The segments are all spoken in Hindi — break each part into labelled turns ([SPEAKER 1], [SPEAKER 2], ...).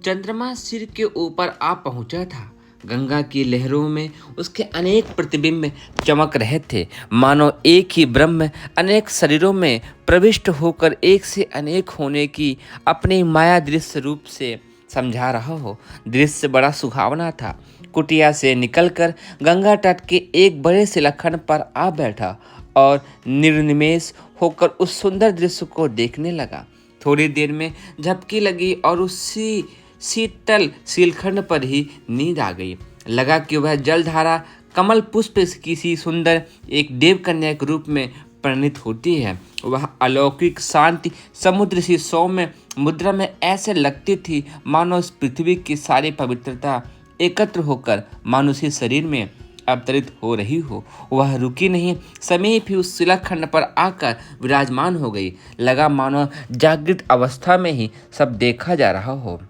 [SPEAKER 1] चंद्रमा सिर के ऊपर आ पहुंचा था। गंगा की लहरों में उसके अनेक प्रतिबिंब चमक रहे थे, मानो एक ही ब्रह्म अनेक शरीरों में प्रविष्ट होकर एक से अनेक होने की अपनी माया दृश्य रूप से समझा रहा हो। दृश्य बड़ा सुहावना था। कुटिया से निकलकर गंगा तट के एक बड़े शिलाखंड पर आ बैठा और निर्निमेष होकर उस सुंदर दृश्य को देखने लगा। थोड़ी देर में झपकी लगी और उसी शीतल शिलाखंड पर ही नींद आ गई। लगा कि वह जलधारा कमल पुष्प किसी सुंदर एक देव कन्या के रूप में परिणित होती है। वह अलौकिक शांति समुद्र सी सौम्य मुद्रा में ऐसे लगती थी मानो इस पृथ्वी की सारी पवित्रता एकत्र होकर मानुषी शरीर में अवतरित हो रही हो। वह रुकी नहीं, समीप ही उस शिलाखंड पर आकर विराजमान हो गई। लगा मानो जागृत अवस्था में ही सब देखा जा रहा हो।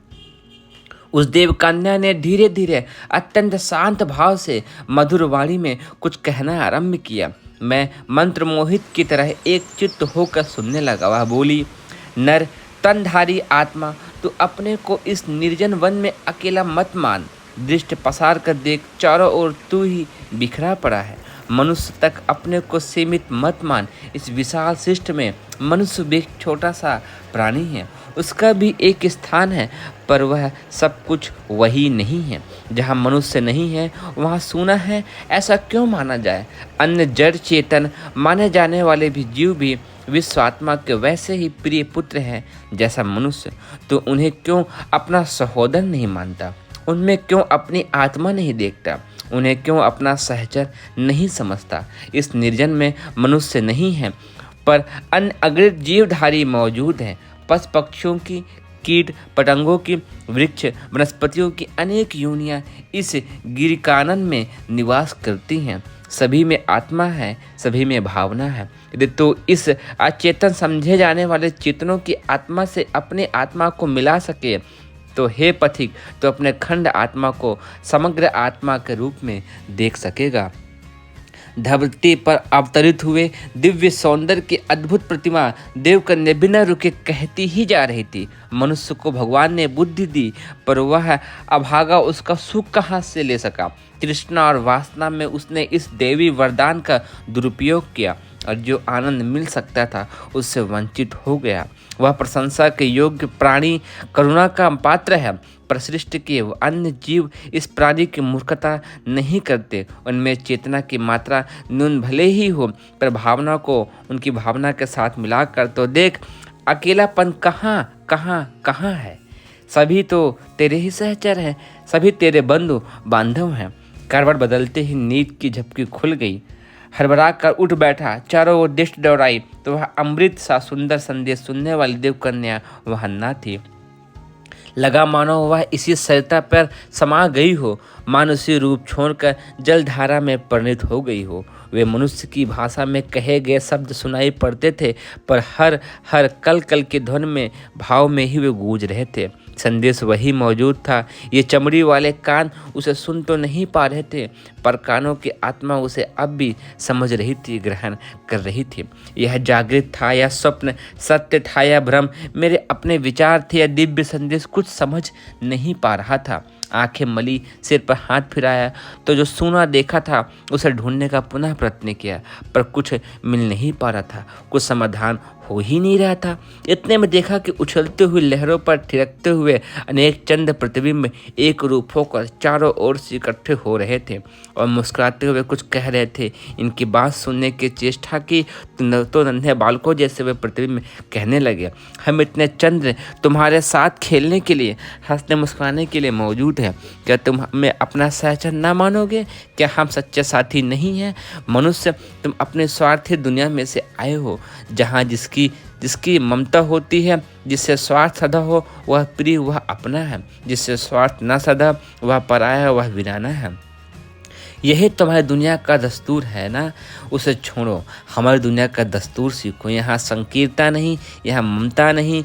[SPEAKER 1] उस देवकन्या ने धीरे धीरे अत्यंत शांत भाव से मधुर वाणी में कुछ कहना आरंभ किया। मैं मंत्रमोहित की तरह एक चित्त होकर सुनने लगा। वह बोली, नर तनधारी आत्मा, तू अपने को इस निर्जन वन में अकेला मत मान। दृष्टि पसार कर देख, चारों ओर तू ही बिखरा पड़ा है। मनुष्य तक अपने को सीमित मत मान। इस विशाल सृष्टि में मनुष्य भी एक छोटा सा प्राणी है। उसका भी एक स्थान है, पर वह सब कुछ वही नहीं है। जहाँ मनुष्य नहीं है वहाँ सूना है, ऐसा क्यों माना जाए? अन्य जड़ चेतन माने जाने वाले भी जीव भी विश्वात्मा के वैसे ही प्रिय पुत्र हैं जैसा मनुष्य। तो उन्हें क्यों अपना सहोदर नहीं मानता? उनमें क्यों अपनी आत्मा नहीं देखता? उन्हें क्यों अपना सहचर नहीं समझता? इस निर्जन में मनुष्य नहीं है, पर अन्य अग्रित जीवधारी मौजूद हैं। पशु पक्षियों की, कीट पतंगों की, वृक्ष वनस्पतियों की अनेक योनियां इस गिरिकानन में निवास करती हैं। सभी में आत्मा है, सभी में भावना है। यदि तो इस अचेतन समझे जाने वाले चेतनों की आत्मा से अपने आत्मा को मिला सके तो हे पथिक, तो अपने खंड आत्मा को समग्र आत्मा के रूप में देख सकेगा। धरती पर अवतरित हुए दिव्य सौंदर्य की अद्भुत प्रतिमा देवकन्या बिना रुके कहती ही जा रही थी। मनुष्य को भगवान ने बुद्धि दी, पर वह अभागा उसका सुख कहाँ से ले सका? तृष्णा और वासना में उसने इस देवी वरदान का दुरुपयोग किया और जो आनंद मिल सकता था उससे वंचित हो गया। वह प्रशंसा के योग्य प्राणी करुणा का पात्र है, पर सृष्टि के अन्य जीव इस प्राणी की मूर्खता नहीं करते। उनमें चेतना की मात्रा न्यून भले ही हो, पर भावना को उनकी भावना के साथ मिलाकर तो देख, अकेलापन कहाँ कहाँ कहाँ है? सभी तो तेरे ही सहचर हैं, सभी तेरे बंधु बांधव हैं। करवट बदलते ही नींद की झपकी खुल गई। हड़बड़ा कर उठ बैठा, चारों ओर दृष्टि दौड़ाई तो वह अमृत सा सुंदर संदेश सुनने वाली देवकन्या वह न थी। लगा मानो वह इसी सरिता पर समा गई हो, मानुषी रूप छोड़कर जलधारा में परिणित हो गई हो। वे मनुष्य की भाषा में कहे गए शब्द सुनाई पड़ते थे, पर हर हर कल कल के ध्वनि में भाव में ही वे गूंज रहे थे। संदेश वही मौजूद था। ये चमड़ी वाले कान उसे सुन तो नहीं पा रहे थे, पर कानों की आत्मा उसे अब भी समझ रही थी, ग्रहण कर रही थी। यह जागृत था या स्वप्न, सत्य था या भ्रम, मेरे अपने विचार थे या दिव्य संदेश, कुछ समझ नहीं पा रहा था। आंखें मली, सिर पर हाथ फिराया तो जो सूना देखा था उसे ढूंढने का पुनः प्रयत्न किया, पर कुछ मिल नहीं पा रहा था, कुछ समाधान हो ही नहीं रहा था। इतने में देखा कि उछलते हुए लहरों पर थिरकते हुए अनेक चंद प्रतिबिंब एक रूप होकर चारों ओर से इकट्ठे हो रहे थे और मुस्कुराते हुए कुछ कह रहे थे। इनकी बात सुनने की चेष्टा की तो नन्हे बालकों जैसे वे प्रतिबिंब कहने लगे, हम इतने चंद्र तुम्हारे साथ खेलने के लिए, हंसने मुस्कुराने के लिए मौजूद हैं। क्या तुम हमें अपना सहचर न मानोगे? क्या हम सच्चे साथी नहीं हैं? मनुष्य, तुम अपने स्वार्थी दुनिया में से आए हो, जहाँ जिसकी ममता होती है, जिससे स्वार्थ सदा हो वह प्रिय, वह अपना है। जिससे स्वार्थ न सदा वह पराया, वह वीराना है। यही तुम्हारी दुनिया का दस्तूर है ना? उसे छोड़ो, हमारी दुनिया का दस्तूर सीखो। यहाँ संकीर्णता नहीं, यहाँ ममता नहीं,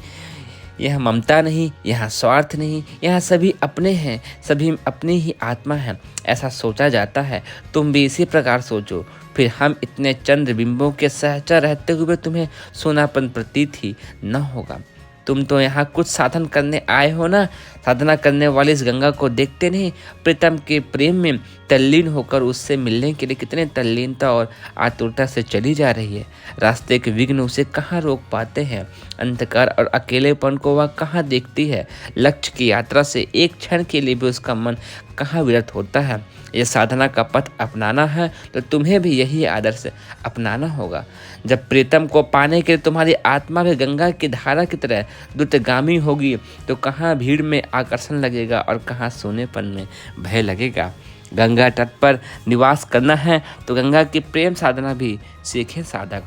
[SPEAKER 1] यहाँ स्वार्थ नहीं, यहाँ सभी अपने हैं, सभी अपनी ही आत्मा है, ऐसा सोचा जाता है। तुम भी इसी प्रकार सोचो, फिर हम इतने चंद्र बिंबों के सहचर रहते हुए तुम्हें सोनापन प्रतीत ही न होगा। तुम तो यहाँ कुछ साधन करने आए हो ना। साधना करने वाली इस गंगा को देखते नहीं, प्रीतम के प्रेम में तल्लीन होकर उससे मिलने के लिए कितने तल्लीनता और आतुरता से चली जा रही है। रास्ते के विघ्न उसे कहाँ रोक पाते हैं, अंधकार और अकेलेपन को वह कहाँ देखती है। लक्ष्य की यात्रा से एक क्षण के लिए भी उसका मन कहाँ विरत होता है। यह साधना का पथ अपनाना है तो तुम्हें भी यही आदर्श अपनाना होगा। जब प्रीतम को पाने के लिए तुम्हारी आत्मा भी गंगा की धारा की तरह द्रुतगामी होगी तो कहाँ भीड़ में आकर्षण लगेगा और कहाँ सोनेपन में भय लगेगा। गंगा तट पर निवास करना है तो गंगा की प्रेम साधना भी सीखे साधक।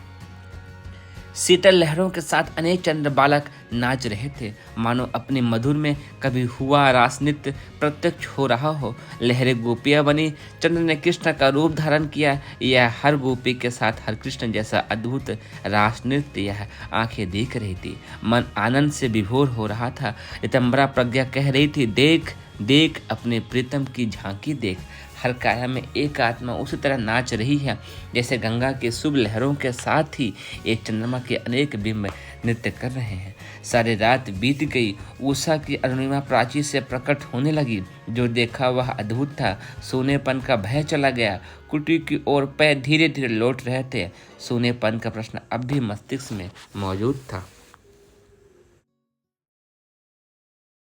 [SPEAKER 1] शीतल लहरों के साथ अनेक चंद्र बालक नाच रहे थे, मानो अपने मधुर में कभी हुआ रास नृत्य प्रत्यक्ष हो रहा हो। लहरें गोपियां बनी, चंद्र ने कृष्ण का रूप धारण किया। यह हर गोपी के साथ हर कृष्ण जैसा अद्भुत रास नृत्य यह आंखें देख रही थी। मन आनंद से विभोर हो रहा था। ऋतंबरा प्रज्ञा कह रही थी, देख देख अपने प्रीतम की झांकी देख। हर काया में एक आत्मा उसी तरह नाच रही है जैसे गंगा के शुभ लहरों के साथ ही एक चंद्रमा के अनेक बिंब नृत्य कर रहे हैं। सारी रात बीत गई, उषा की अरुणिमा प्राची से प्रकट होने लगी। जो देखा वह अद्भुत था। सोनेपन का भय चला गया। कुटी की ओर पैर धीरे धीरे लौट रहे थे। सोनेपन का प्रश्न अब भी मस्तिष्क में मौजूद था।